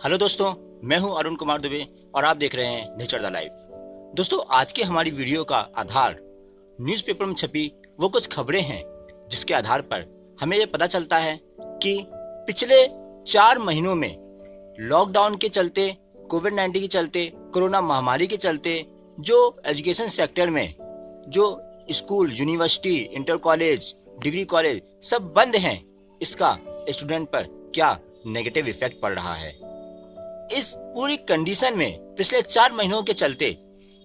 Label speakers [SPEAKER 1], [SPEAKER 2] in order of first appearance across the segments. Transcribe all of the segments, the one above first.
[SPEAKER 1] Hello दोस्तों, मैं हूं अरुण कुमार दुबे और आप देख रहे हैं नेचर द लाइफ। दोस्तों, आज की हमारी वीडियो का आधार न्यूज़पेपर में छपी वो कुछ खबरें हैं जिसके आधार पर हमें ये पता चलता है कि पिछले 4 महीनों में लॉकडाउन के चलते, कोविड-19 के चलते, कोरोना महामारी के चलते जो एजुकेशन सेक्टर में जो school, university, inter college, degree college सब बंद हैं, इसका स्टूडेंट पर क्या नेगेटिव इफेक्ट पड़ रहा है। इस पूरी कंडीशन में पिछले 4 महीनों के चलते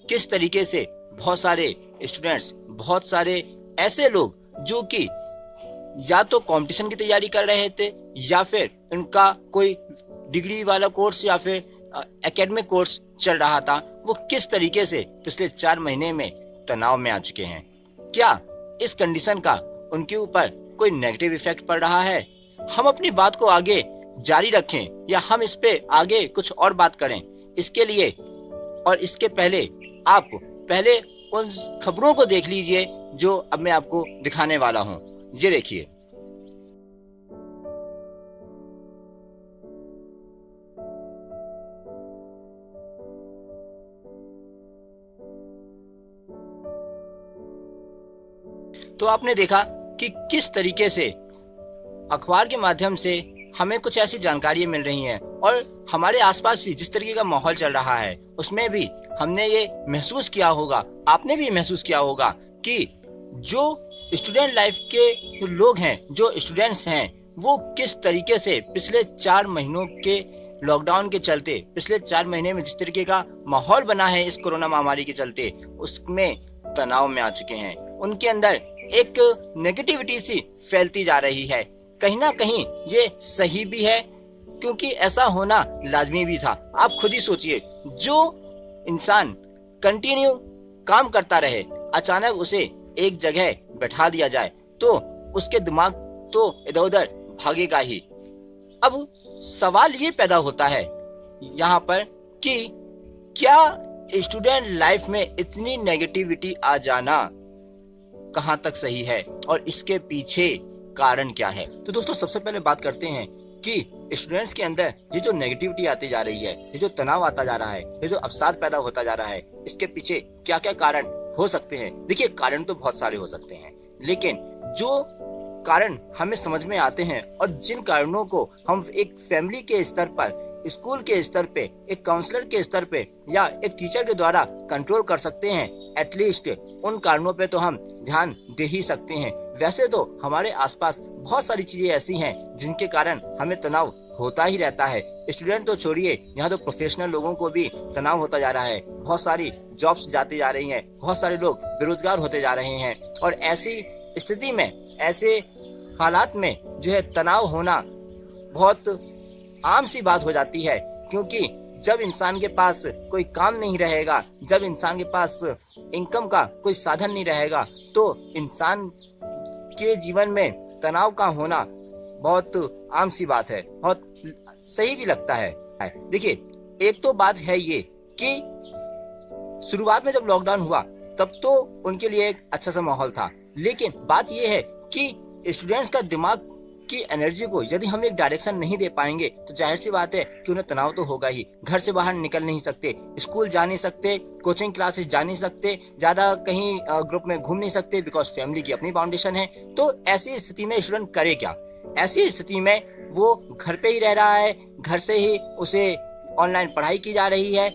[SPEAKER 1] किस तरीके से बहुत सारे स्टूडेंट्स, बहुत सारे ऐसे लोग जो कि या तो कंपटीशन की तैयारी कर रहे थे या फिर उनका कोई डिग्री वाला कोर्स या फिर एकेडमिक कोर्स चल रहा था, वो किस तरीके से पिछले 4 महीने में तनाव में आ चुके हैं। क्या इस कंडीशन का उनके ऊपर कोई नेगेटिव इफेक्ट पड़ रहा है? हम अपनी बात को आगे जारी रखें या हम इस पे आगे कुछ और बात करें, इसके लिए और इसके पहले आप पहले उन खबरों को देख लीजिए जो अब मैं आपको दिखाने वाला हूं। ये देखिए, तो आपने देखा कि किस तरीके से अखबार के माध्यम से हमें कुछ ऐसी जानकारियां मिल रही हैं और हमारे आसपास भी जिस तरीके का माहौल चल रहा है उसमें भी हमने ये महसूस किया होगा, आपने भी महसूस किया होगा कि जो स्टूडेंट लाइफ के जो लोग हैं, जो स्टूडेंट्स हैं, वो किस तरीके से पिछले 4 महीनों के लॉकडाउन के चलते, पिछले 4 महीने में जिस तरीके का माहौल बना है इस कोरोना महामारी के चलते, उसमें तनाव में आ चुके हैं। उनके अंदर एक नेगेटिविटी सी फैलती जा रही है। कहीं ना कहीं ये सही भी है क्योंकि ऐसा होना लाजमी भी था। आप खुद ही सोचिए, जो इंसान कंटिन्यू काम करता रहे, अचानक उसे एक जगह बैठा दिया जाए तो उसके दिमाग तो इधर उधर भागेगा ही। अब सवाल ये पैदा होता है यहाँ पर कि क्या स्टूडेंट लाइफ में इतनी नेगेटिविटी आ जाना कहाँ तक सही है और इसके पीछे कारण क्या है। तो दोस्तों, सबसे पहले बात करते हैं कि स्टूडेंट्स के अंदर ये जो नेगेटिविटी आती जा रही है, ये जो तनाव आता जा रहा है, ये जो अवसाद पैदा होता जा रहा है, इसके पीछे क्या क्या कारण हो सकते हैं। देखिए, कारण तो बहुत सारे हो सकते हैं, लेकिन जो कारण हमें समझ में आते हैं और जिन कारणों को हम एक फैमिली के स्तर पर, स्कूल के स्तर पे, एक काउंसलर के स्तर पे या एक टीचर के द्वारा कंट्रोल कर सकते हैं, एटलीस्ट उन कारणों पे तो हम ध्यान दे ही सकते हैं। वैसे तो हमारे आसपास बहुत सारी चीजें ऐसी हैं जिनके कारण हमें तनाव होता ही रहता है। स्टूडेंट तो छोड़िए, यहाँ तो प्रोफेशनल लोगों को भी तनाव होता जा रहा है। बहुत सारी जॉब्स जाती जा रही हैं, बहुत सारे लोग बेरोजगार होते जा रहे हैं और ऐसी स्थिति में, ऐसे हालात में जो है तनाव होना बहुत आम सी बात हो जाती है। क्योंकि जब इंसान के पास कोई काम नहीं रहेगा, जब इंसान के पास इनकम का कोई साधन नहीं रहेगा, तो इंसान के जीवन में तनाव का होना बहुत आम सी बात है, बहुत सही भी लगता है। देखिए, एक तो बात है ये कि शुरुआत में जब लॉकडाउन हुआ तब तो उनके लिए एक अच्छा सा माहौल था, लेकिन बात ये है कि स्टूडेंट्स का दिमाग की एनर्जी को यदि हम एक डायरेक्शन नहीं दे पाएंगे तो जाहिर सी बात है कि उन्हें तनाव तो होगा ही। घर से बाहर निकल नहीं सकते, स्कूल जा नहीं सकते, कोचिंग क्लासेस जा नहीं सकते, ज्यादा कहीं ग्रुप में घूम नहीं सकते, बिकॉज फैमिली की अपनी फाउंडेशन है। तो ऐसी स्थिति में स्टूडेंट करे क्या? ऐसी स्थिति में वो घर पे ही रह रहा है, घर से ही उसे ऑनलाइन पढ़ाई की जा रही है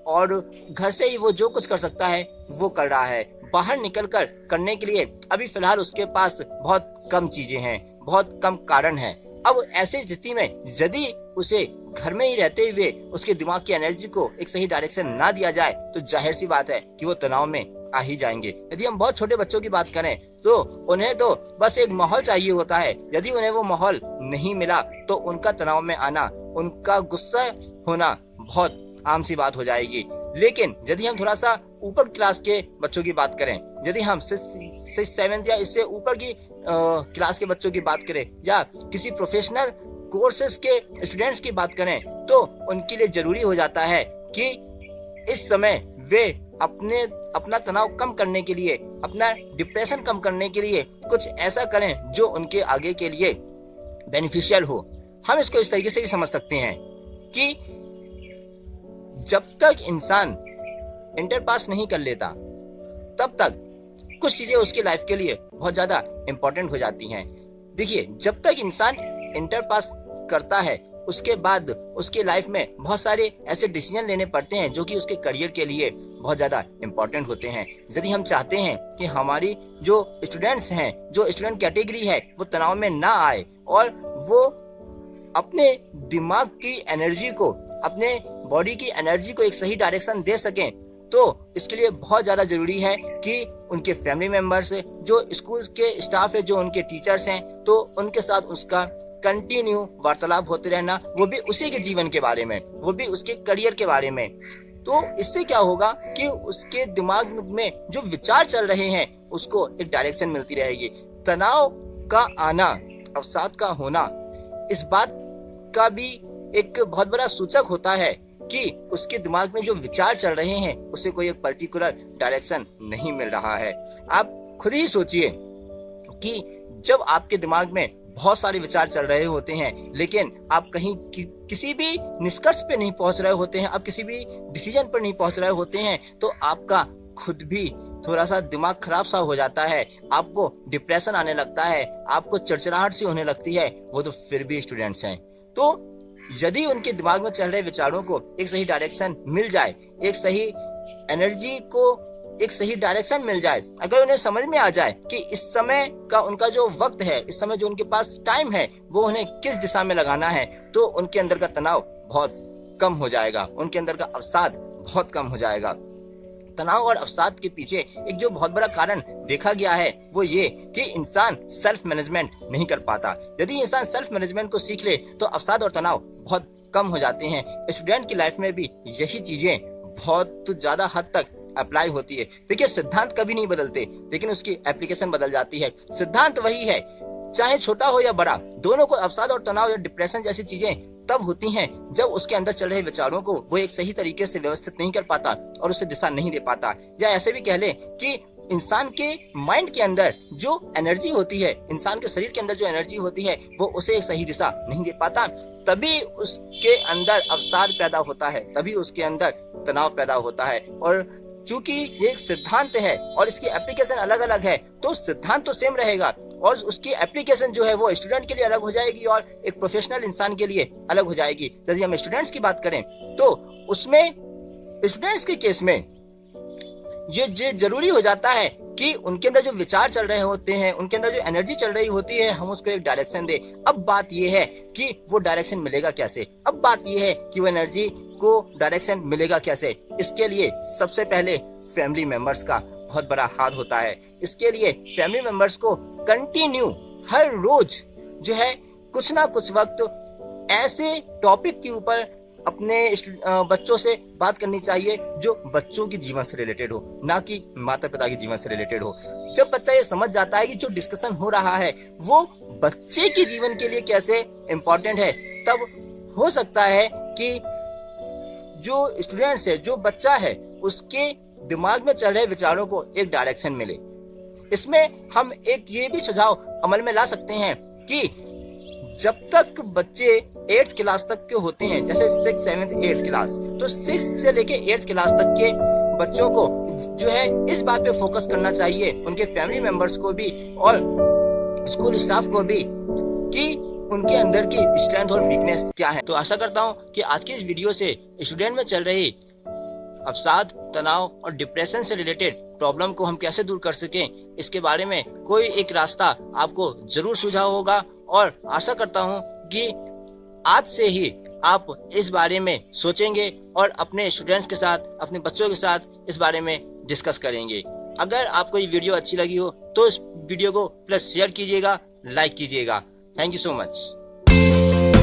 [SPEAKER 1] और घर से ही वो जो कुछ कर सकता है वो कर रहा है। बाहर निकल कर करने के लिए अभी फिलहाल उसके पास बहुत कम चीजें हैं, बहुत कम कारण है। अब ऐसी स्थिति में यदि उसे घर में ही रहते हुए उसके दिमाग की एनर्जी को एक सही डायरेक्शन ना दिया जाए तो जाहिर सी बात है कि वो तनाव में आ ही जाएंगे। यदि हम बहुत छोटे बच्चों की बात करें तो उन्हें तो बस एक माहौल चाहिए होता है। यदि उन्हें वो माहौल नहीं मिला तो उनका तनाव में आना, उनका गुस्सा होना बहुत आम सी बात हो जाएगी। लेकिन यदि हम थोड़ा सा ऊपर क्लास के बच्चों की बात करें, यदि हम 6th 7th या इससे ऊपर की क्लास के बच्चों की बात करें या किसी प्रोफेशनल कोर्सेज के स्टूडेंट्स की बात करें, तो उनके लिए जरूरी हो जाता है कि इस समय वे अपना तनाव कम करने के लिए, अपना डिप्रेशन कम करने के लिए कुछ ऐसा करें जो उनके आगे के लिए बेनिफिशियल हो। हम इसको इस तरीके से भी समझ सकते हैं कि जब तक इंसान इंटर पास नहीं कर लेता तब तक कुछ चीजें उसकी लाइफ के लिए बहुत ज्यादा इंपॉर्टेंट हो जाती हैं। देखिए, जब तक इंसान इंटर पास करता है उसके बाद उसके लाइफ में बहुत सारे ऐसे डिसीजन लेने पड़ते हैं जो कि उसके करियर के लिए बहुत ज़्यादा इम्पोर्टेंट होते हैं। यदि हम चाहते हैं कि हमारी जो स्टूडेंट्स हैं, जो स्टूडेंट कैटेगरी है, वो तनाव में ना आए और वो अपने दिमाग की एनर्जी को, अपने बॉडी की एनर्जी को एक सही डायरेक्शन दे सकें, तो इसके लिए बहुत ज़्यादा ज़रूरी है कि उनके फैमिली मेम्बर्स, जो स्कूल के स्टाफ है, जो उनके टीचर्स हैं, तो उनके साथ उसका कंटिन्यू वार्तालाप होते रहना, वो भी उसी के जीवन के बारे में, वो भी उसके करियर के बारे में। तो इससे क्या होगा कि उसके दिमाग में जो विचार चल रहे हैं उसको एक डायरेक्शन मिलती रहेगी। तनाव का आना, अवसाद का होना, इस बात का भी एक बहुत बड़ा सूचक होता है कि उसके दिमाग में जो विचार चल रहे हैं उसे कोई एक पर्टिकुलर डायरेक्शन नहीं मिल रहा है। आप खुद ही सोचिए कि जब आपके दिमाग में बहुत सारे विचार चल रहे होते हैं लेकिन आप कहीं किसी भी निष्कर्ष पे नहीं पहुंच रहे होते हैं, आप किसी भी डिसीजन पर नहीं पहुंच रहे होते हैं, तो आपका खुद भी थोड़ा सा दिमाग खराब सा हो जाता है, आपको डिप्रेशन आने लगता है, आपको चिड़चिड़ाहट सी होने लगती है। वो तो फिर भी स्टूडेंट्स हैं। तो यदि उनके दिमाग में चल रहे विचारों को एक सही डायरेक्शन मिल जाए, एक सही एनर्जी को एक सही डायरेक्शन मिल जाए, अगर उन्हें समझ में आ जाए कि इस समय का उनका जो वक्त है, इस समय जो उनके पास टाइम है, वो उन्हें किस दिशा में लगाना है, तो उनके अंदर का तनाव बहुत कम हो जाएगा, उनके अंदर का अवसाद बहुत कम हो जाएगा। तनाव और अवसाद के पीछे एक जो बहुत बड़ा कारण देखा गया है वो ये कि इंसान सेल्फ मैनेजमेंट नहीं कर पाता। यदि इंसान सेल्फ मैनेजमेंट को सीख ले तो अवसाद और तनाव बहुत कम हो जाते हैं। स्टूडेंट की लाइफ में भी यही चीजें बहुत ज्यादा हद तक अप्लाई होती है। देखिए, सिद्धांत कभी नहीं बदलते लेकिन उसकी एप्लीकेशन बदल जाती है। सिद्धांत वही है, चाहे छोटा हो या बड़ा, दोनों को अवसाद और तनाव या डिप्रेशन जैसी चीजें तब होती हैं जब उसके अंदर चल रहे विचारों को वो एक सही तरीके से व्यवस्थित नहीं कर पाता और उसे दिशा नहीं दे पाता। या ऐसे भी कह ले कि इंसान के माइंड के अंदर जो एनर्जी होती है, इंसान के शरीर के अंदर जो एनर्जी होती है, वो उसे एक सही दिशा नहीं दे पाता, तभी उसके अंदर अवसाद पैदा होता है, तभी उसके अंदर तनाव पैदा होता है। और चूंकि ये एक सिद्धांत है और इसकी एप्लीकेशन अलग अलग है, तो सिद्धांत तो सेम रहेगा और उसकी एप्लीकेशन जो है वो स्टूडेंट के लिए अलग हो जाएगी और एक प्रोफेशनल इंसान के लिए अलग हो जाएगी। यदि हम स्टूडेंट्स की बात करें तो उसमें स्टूडेंट्स के केस में ये जरूरी हो जाता है कि उनके अंदर जो विचार चल रहे होते हैं, उनके अंदर जो एनर्जी चल रही होती है, हम उसको एक डायरेक्शन दे। अब बात यह है कि वो डायरेक्शन मिलेगा कैसे, अब बात यह है कि वो एनर्जी को डायरेक्शन मिलेगा कैसे। इसके लिए सबसे पहले फैमिली मेंबर्स का बहुत बड़ा हाथ होता है। इसके लिए फैमिली मेंबर्स को कंटिन्यू हर रोज जो है कुछ ना कुछ वक्त ऐसे टॉपिक के ऊपर अपने बच्चों से बात करनी चाहिए जो बच्चों के जीवन से रिलेटेड हो, ना कि माता पिता के जीवन से रिलेटेड हो। जब बच्चा ये समझ जाता है कि जो डिस्कशन हो रहा है वो बच्चे के जीवन के लिए कैसे इम्पोर्टेंट है, तब हो सकता है कि जो स्टूडेंट्स है, जो बच्चा है, उसके दिमाग में चल रहे विचारों को एक डायरेक्शन मिले। इसमें हम एक ये भी सुझाव अमल में ला सकते हैं कि जब तक बच्चे 8th क्लास तक के होते हैं, जैसे 6th 7th 8th क्लास, तो 6th से लेके 8th क्लास तक के बच्चों को जो है इस बात पे फोकस करना चाहिए, उनके फैमिली मेंबर्स को भी और स्कूल स्टाफ को भी, कि उनके अंदर की स्ट्रेंथ और वीकनेस क्या है। तो आशा करता हूँ कि आज के इस वीडियो से स्टूडेंट में चल रही अवसाद, तनाव और डिप्रेशन से रिलेटेड प्रॉब्लम को हम कैसे दूर कर सकें, इसके बारे में कोई एक रास्ता आपको जरूर सूझा होगा। और आशा करता हूं कि आज से ही आप इस बारे में सोचेंगे और अपने स्टूडेंट्स के साथ, अपने बच्चों के साथ इस बारे में डिस्कस करेंगे। अगर आपको ये वीडियो अच्छी लगी हो तो इस वीडियो को प्लस शेयर कीजिएगा, लाइक कीजिएगा। Thank you so much.